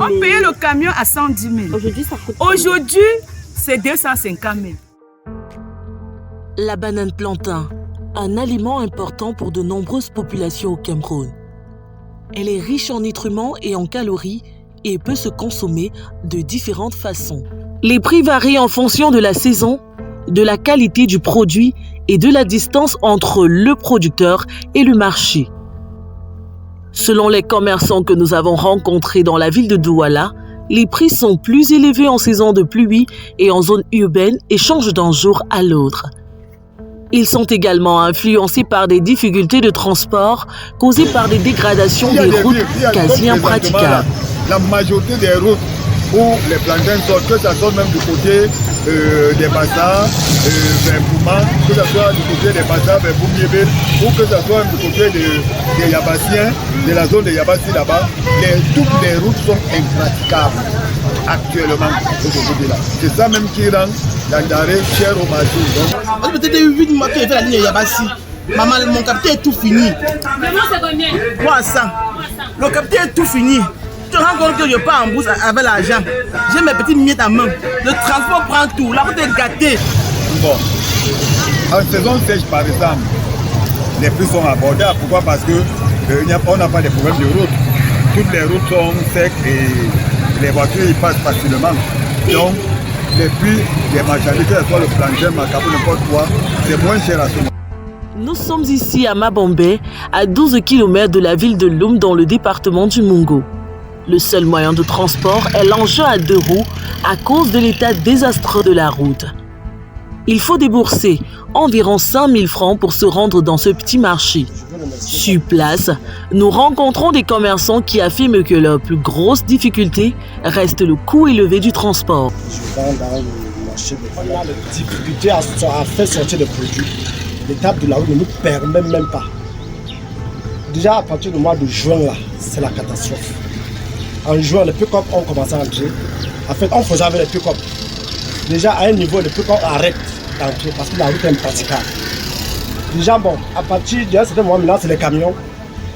On payait le camion à 110 000. Aujourd'hui, ça coûte. Aujourd'hui, c'est 250 000. La banane plantain, un aliment important pour de nombreuses populations au Cameroun. Elle est riche en nutriments et en calories et peut se consommer de différentes façons. Les prix varient en fonction de la saison, de la qualité du produit et de la distance entre le producteur et le marché. Selon les commerçants que nous avons rencontrés dans la ville de Douala, les prix sont plus élevés en saison de pluie et en zone urbaine et changent d'un jour à l'autre. Ils sont également influencés par des difficultés de transport causées par des dégradations des routes quasi impraticables. La majorité des routes où les plantains sortent, que ce soit même du côté des bazars vers Bouma, que ce soit du côté des bazars vers Boumyébé, ou que ce soit du côté des Yabassiens, de la zone de Yabassi là-bas, toutes les routes sont impraticables actuellement. C'est ça même qui rend la denrée chère au marché. Peut-être 8 mois que j'ai fait la ligne Yabassi. Maman, mon capitaine est tout fini. Vraiment, c'est combien? 300. Le capitaine est tout fini. Tu te rends compte que je pars en bourse avec l'argent. J'ai mes petites miettes à main. Le transport prend tout. La route est gâtée. Bon, en saison sèche par exemple, les prix sont abordables. Pourquoi? Parce que on n'a pas de problème de route. Toutes les routes sont secs et les voitures y passent facilement. Donc, les prix des marchandises, que ce soit le plantain, macabo, n'importe quoi, c'est moins cher à ce moment. Nous sommes ici à Mabombe, à 12 km de la ville de Loum dans le département du Mungo. Le seul moyen de transport est l'engin à 2 roues à cause de l'état désastreux de la route. Il faut débourser environ 5 000 francs pour se rendre dans ce petit marché. Sur place, nous rencontrons des commerçants qui affirment que leur plus grosse difficulté reste le coût élevé du transport. Je vends dans le marché, on a des difficultés à faire sortir des produits. L'étape de la route ne nous permet même pas. Déjà à partir du mois de juin, là, c'est la catastrophe. En juin, les pick-up ont commencé à entrer. En fait, on faisait avec les pick-up. Déjà à un niveau, les pick-up arrêtent d'entrer parce que la route est impraticable. Déjà, bon, à partir d'un certain moment, maintenant, c'est les camions.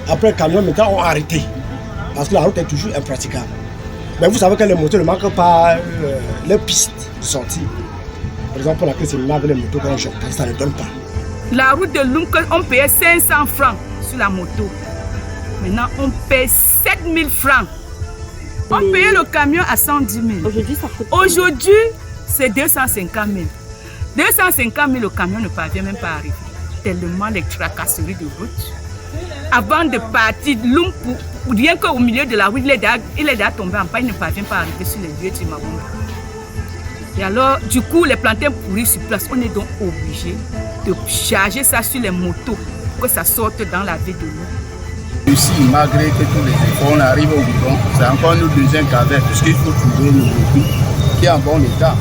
Après, les camions, maintenant, ont arrêté. Parce que la route est toujours impraticable. Mais vous savez que les motos ne manquent pas les pistes de sortie. Par exemple, pour laquelle c'est avec les motos qu'on jette, ça ne donne pas. La route de Loum, on payait 500 francs sur la moto. Maintenant, on paye 7 000 francs. On payait le camion à 110 000. Aujourd'hui, ça coûte. Aujourd'hui, c'est 250 000. 250 000, le camion ne parvient même pas à arriver. Tellement les tracasseries de route. Avant de partir, Loum, rien qu'au milieu de la route, il est déjà tombé en panne, il ne parvient pas à arriver sur les lieux de Mabombe. Et alors, du coup, les plantains pourris sur place, on est donc obligé de charger ça sur les motos pour que ça sorte dans la ville de Loum. Ici, malgré que tous les efforts, on arrive au bout, c'est encore nous deuxième qu'avec, puisqu'il faut trouver le produit qui est en bon état.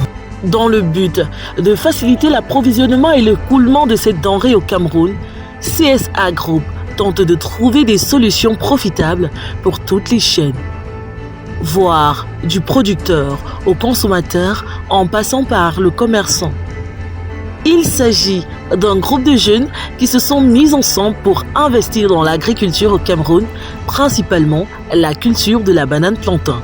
Dans le but de faciliter l'approvisionnement et le coulement de cette denrée au Cameroun, CSA Group tente de trouver des solutions profitables pour toutes les chaînes. Voire du producteur au consommateur en passant par le commerçant. Il s'agit d'un groupe de jeunes qui se sont mis ensemble pour investir dans l'agriculture au Cameroun, principalement la culture de la banane plantain.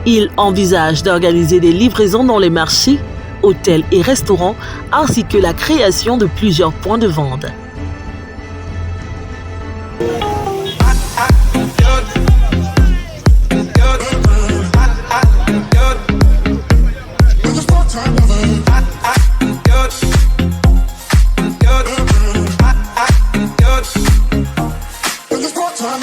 Ils envisagent d'organiser des livraisons dans les marchés, hôtels et restaurants, ainsi que la création de plusieurs points de vente.